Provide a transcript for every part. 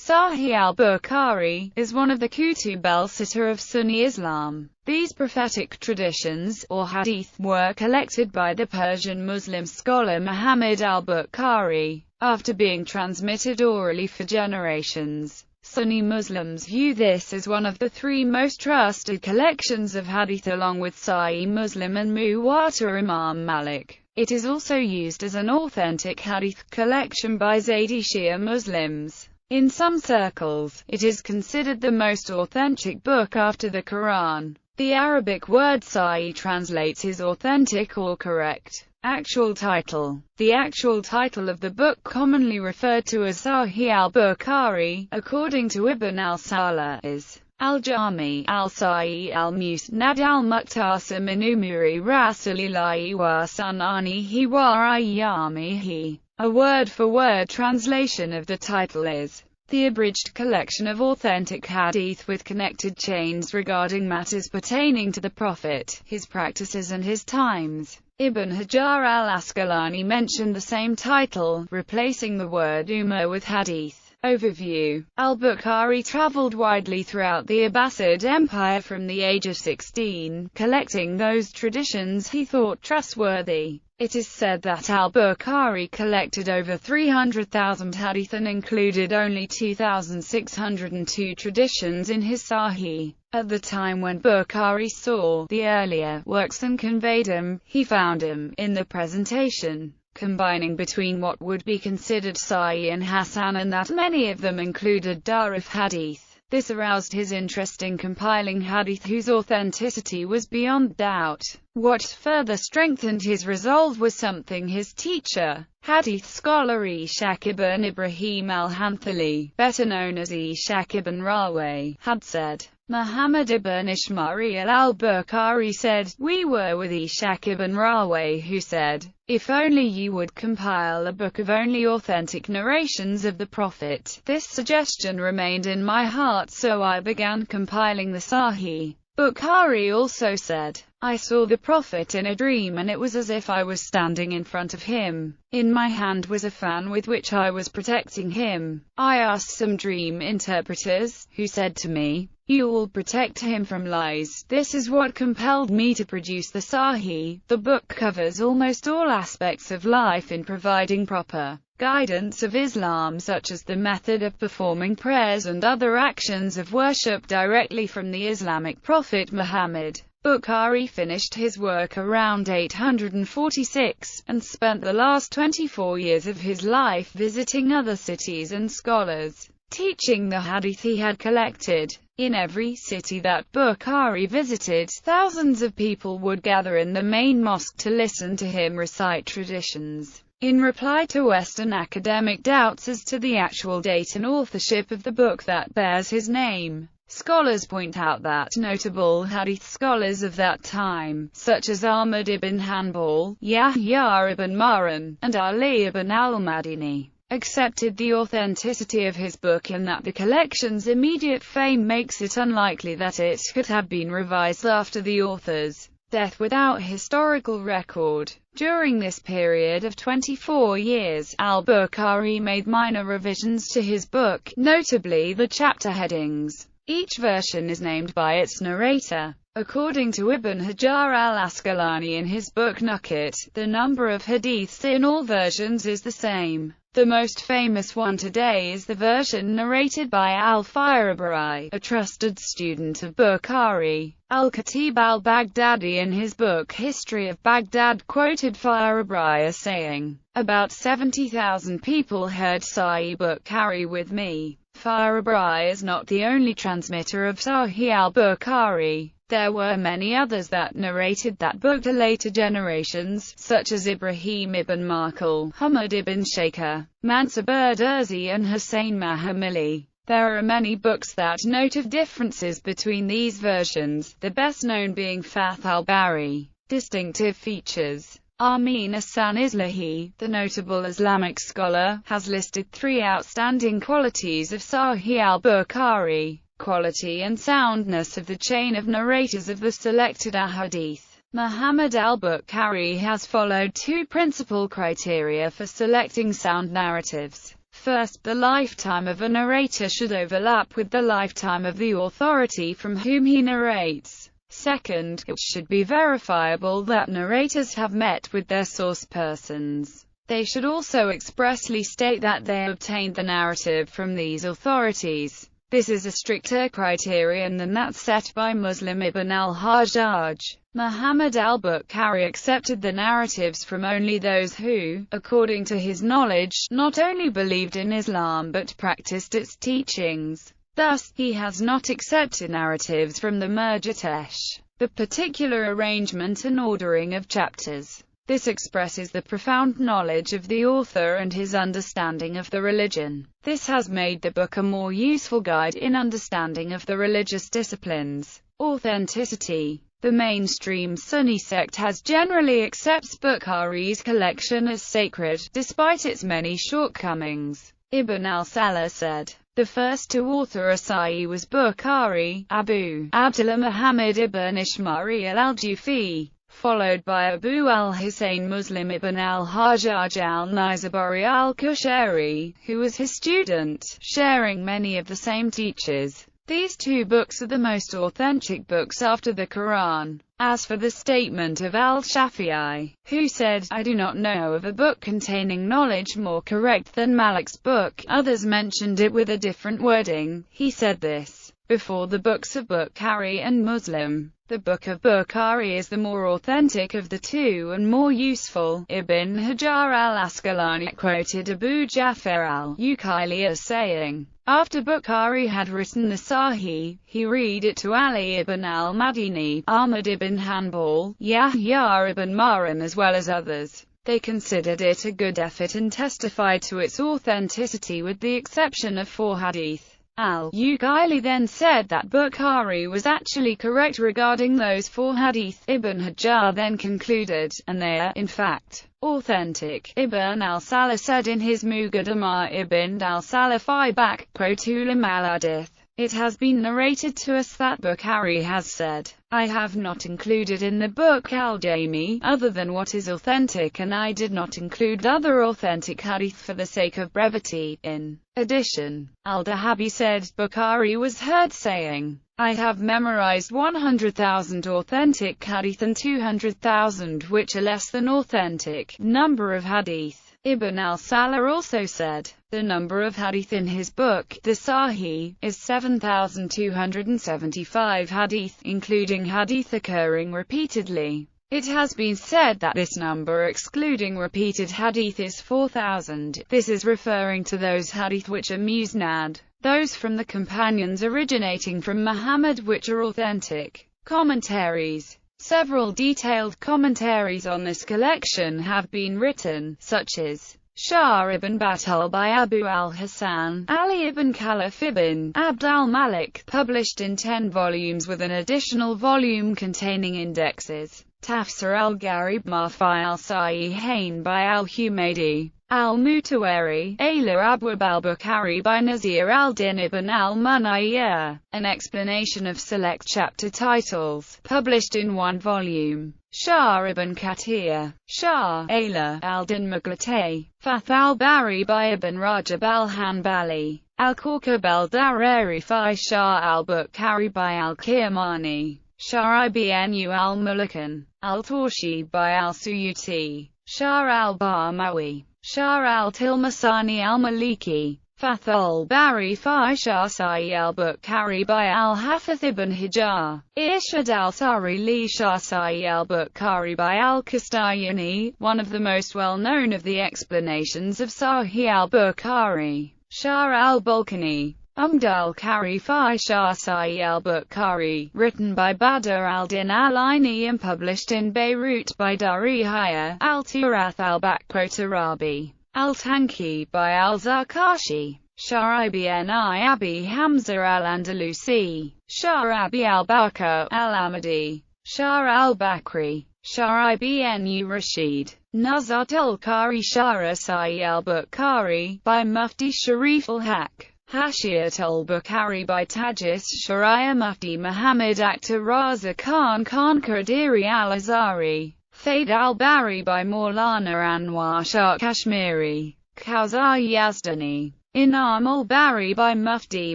Sahih al-Bukhari is one of the Kutub al-Sitta of Sunni Islam. These prophetic traditions, or hadith, were collected by the Persian Muslim scholar Muhammad al-Bukhari, after being transmitted orally for generations. Sunni Muslims view this as one of the three most trusted collections of hadith along with Sahih Muslim and Muwatta Imam Malik. It is also used as an authentic hadith collection by Zaydi Shia Muslims. In some circles, it is considered the most authentic book after the Quran. The Arabic word Sahih translates as authentic or correct. Actual title. The actual title of the book, commonly referred to as Sahih al-Bukhari, according to Ibn al-Salah, is al-Jami, al-Sahih al-Musnad al-Muqtasim min umuri Rasulillahi wa Sunanihi wa ayyamihi. A word-for-word translation of the title is the abridged collection of authentic hadith with connected chains regarding matters pertaining to the Prophet, his practices and his times. Ibn Hajar al-Asqalani mentioned the same title, replacing the word Ummah with hadith. Overview. Al-Bukhari traveled widely throughout the Abbasid Empire from the age of 16, collecting those traditions he thought trustworthy. It is said that al-Bukhari collected over 300,000 hadith and included only 2,602 traditions in his Sahih. At the time when Bukhari saw the earlier works and conveyed them, he found them, in the presentation, combining between what would be considered Sahih and Hasan, and that many of them included Darif hadith. This aroused his interest in compiling hadith whose authenticity was beyond doubt. What further strengthened his resolve was something his teacher, hadith scholar Ishaq ibn Ibrahim al-Hanthali, better known as Ishaq ibn Rahway, had said. Muhammad ibn Ismail al-Bukhari said, "We were with Ishaq ibn Rahway, who said, if only you would compile a book of only authentic narrations of the Prophet." This suggestion remained in my heart, so I began compiling the Sahih. Bukhari also said, "I saw the Prophet in a dream and it was as if I was standing in front of him. In my hand was a fan with which I was protecting him. I asked some dream interpreters, who said to me, 'You will protect him from lies.' This is what compelled me to produce the Sahih." The book covers almost all aspects of life in providing proper guidance of Islam, such as the method of performing prayers and other actions of worship directly from the Islamic prophet Muhammad. Bukhari finished his work around 846, and spent the last 24 years of his life visiting other cities and scholars, teaching the hadith he had collected. In every city that Bukhari visited, thousands of people would gather in the main mosque to listen to him recite traditions. In reply to Western academic doubts as to the actual date and authorship of the book that bears his name, scholars point out that notable hadith scholars of that time, such as Ahmad ibn Hanbal, Yahya ibn Ma'in, and Ali ibn al-Madini, accepted the authenticity of his book, and that the collection's immediate fame makes it unlikely that it could have been revised after the author's death without historical record. During this period of 24 years, al-Bukhari made minor revisions to his book, notably the chapter headings. Each version is named by its narrator. According to Ibn Hajar al-Asqalani in his book Nukat, the number of hadiths in all versions is the same. The most famous one today is the version narrated by al-Farabi, a trusted student of Bukhari. Al-Khatib al-Baghdadi in his book History of Baghdad quoted Farabi as saying, "About 70,000 people heard Sahih Bukhari with me." Farabi is not the only transmitter of Sahih al-Bukhari. There were many others that narrated that book to later generations, such as Ibrahim ibn Makhl, Hamad ibn Shaykh, Mansur Berderzi and Hussein Mahamili. There are many books that note of differences between these versions, the best known being Fath al-Bari. Distinctive features. Amin Hassan Islahi, the notable Islamic scholar, has listed three outstanding qualities of Sahih al-Bukhari: quality and soundness of the chain of narrators of the selected ahadith. Muhammad al-Bukhari has followed two principal criteria for selecting sound narratives. First, the lifetime of a narrator should overlap with the lifetime of the authority from whom he narrates. Second, it should be verifiable that narrators have met with their source persons. They should also expressly state that they obtained the narrative from these authorities. This is a stricter criterion than that set by Muslim Ibn al-Hajjaj. Muhammad al-Bukhari accepted the narratives from only those who, according to his knowledge, not only believed in Islam but practiced its teachings. Thus, he has not accepted narratives from the Murjitesh, the particular arrangement and ordering of chapters. This expresses the profound knowledge of the author and his understanding of the religion. This has made the book a more useful guide in understanding of the religious disciplines. Authenticity. The mainstream Sunni sect has generally accepts Bukhari's collection as sacred, despite its many shortcomings. Ibn al-Salah said, "The first to author a Sahih was Bukhari, Abu Abdullah Muhammad ibn Ismail al-Jufi, followed by Abu al-Husayn Muslim ibn al-Hajjaj al-Nizaburi al-Qushayri, who was his student, sharing many of the same teachers." These two books are the most authentic books after the Quran. As for the statement of al-Shafi'i, who said, "I do not know of a book containing knowledge more correct than Malik's book," others mentioned it with a different wording. He said this before the books of Bukhari and Muslim. The book of Bukhari is the more authentic of the two and more useful. Ibn Hajar al-Asqalani quoted Abu Ja'far al-Uqayli as saying, after Bukhari had written the Sahih, he read it to Ali ibn al-Madini, Ahmad ibn Hanbal, Yahya ibn Ma'in as well as others. They considered it a good effort and testified to its authenticity with the exception of 4 hadith. Al-Uqayli then said that Bukhari was actually correct regarding those 4 hadith. Ibn Hajar then concluded, and they are, in fact, authentic. Ibn al-Salah said in his Muqaddimah Ibn al-Salah fi Ulam al-Hadith, "It has been narrated to us that Bukhari has said, I have not included in the book al-Jami other than what is authentic, and I did not include other authentic hadith for the sake of brevity." In addition, al-Dahabi said, Bukhari was heard saying, "I have memorized 100,000 authentic hadith and 200,000 which are less than authentic number of hadith." Ibn al-Salah also said, the number of hadith in his book, the Sahih, is 7,275 hadith, including hadith occurring repeatedly. It has been said that this number excluding repeated hadith is 4,000. This is referring to those hadith which are musnad, those from the companions originating from Muhammad which are authentic. Commentaries. Several detailed commentaries on this collection have been written, such as Shah ibn Battal by Abu al-Hasan, Ali ibn Khalaf ibn Abd al-Malik, published in 10 volumes with an additional volume containing indexes. Tafsir al-Gharib Marfi al-Sahihain by al-Humaydi, al-Mutawari, Ayla Abwab al-Bukhari by Nazir al-Din ibn al-Munayya, an explanation of select chapter titles, published in 1 volume. Shah ibn Kathir, Shah, Ayla, al-Din Mughlate, Fath al-Bari by Ibn Rajab al-Hanbali, al-Kawkab al-Darari fi Shah al-Bukhari by al-Kirmani, Shah ibn al-Mulakan, al-Torshi by al-Suyuti, Shah al-Barmawi, Shah al-Tilmasani al-Maliki, Fath al-Bari fi Shah Sahih al-Bukhari by al-Hafiz ibn Hajar, Irshad al-Sari li Shah Sahih al-Bukhari by al-Kastayani, one of the most well-known of the explanations of Sahih al-Bukhari. Shah al-Balkani, Umd al-Kari fi Shah Sahih al-Bukhari, written by Badr al-Din al-Aini and published in Beirut by Dari Haya, al-Turath al-Arabi, al-Tanki by al-Zarkashi, Shah ibn Abi Hamza al-Andalusi, Shah Abi al-Bakr al-Amadi, Shah al-Bakri, Shah ibn Rashid, Nazat al-Qari Shah Sahih al-Bukhari, by Mufti Sharif al-Haq, Hashiyat al-Bukhari by Tajis Shariah Mufti Muhammad Akhtar Raza Khan Qadiri al-Azhari, Faid al-Bari by Maulana Anwar Shah Kashmiri, Kawsar Yazdani. Inam al-Bari by Mufti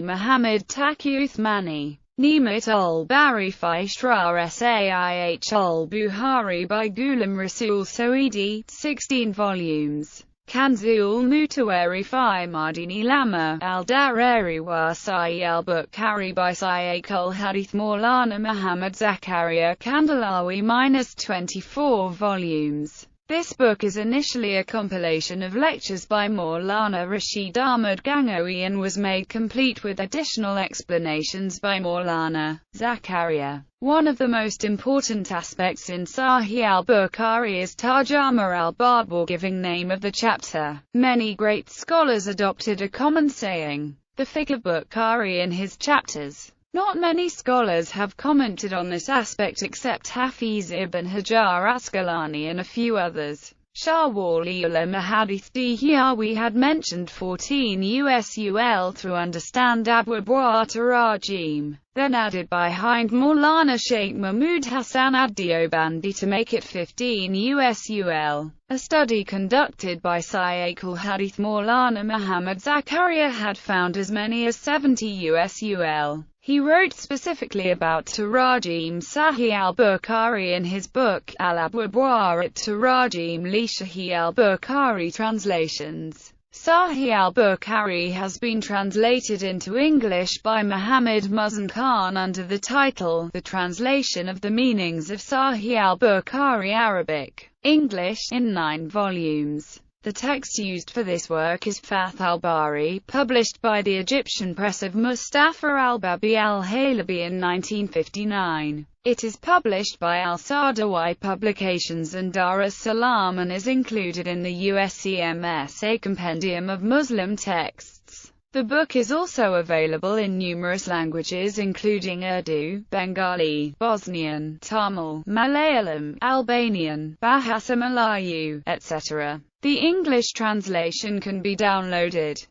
Muhammad Taqi Uthmani. Nimat al-Bari fi Shrah Sahih al-Bukhari by Ghulam Rasul Soedi, 16 volumes. Kanzul Mutawari fi Madini Lama, al-Darari wa Sahih al-Bukhari by Shaykh al-Hadith Maulana Muhammad Zakaria Kandalawi, -24 volumes. This book is initially a compilation of lectures by Maulana Rashid Ahmad Gangohi and was made complete with additional explanations by Maulana Zakaria. One of the most important aspects in Sahih al-Bukhari is Tarjama al-Bab, or giving name of the chapter. Many great scholars adopted a common saying, the fiqh of Bukhari, in his chapters. Not many scholars have commented on this aspect except Hafiz ibn Hajar Asqalani and a few others. Shah Wali Ulama Hadith Dihyawi had mentioned 14 usul through understand Abwab Tarajim, then added by Hind Maulana Sheikh Mahmud Hassan ad-Deobandi to make it 15 usul. A study conducted by Shaykh al-Hadith Maulana Muhammad Zakaria had found as many as 70 usul. He wrote specifically about Tarajim Sahih al-Bukhari in his book, Al-Abwab at-Tarajim li Sahih al-Bukhari translations. Sahih al-Bukhari has been translated into English by Muhammad Muzan Khan under the title, The Translation of the Meanings of Sahih al-Bukhari Arabic, English, in 9 volumes. The text used for this work is Fath al-Bari, published by the Egyptian press of Mustafa al-Babi al-Halabi in 1959. It is published by Al-Sadawi Publications and Dar es Salaam and is included in the USCMSA Compendium of Muslim Texts. The book is also available in numerous languages including Urdu, Bengali, Bosnian, Tamil, Malayalam, Albanian, Bahasa Melayu, etc. The English translation can be downloaded.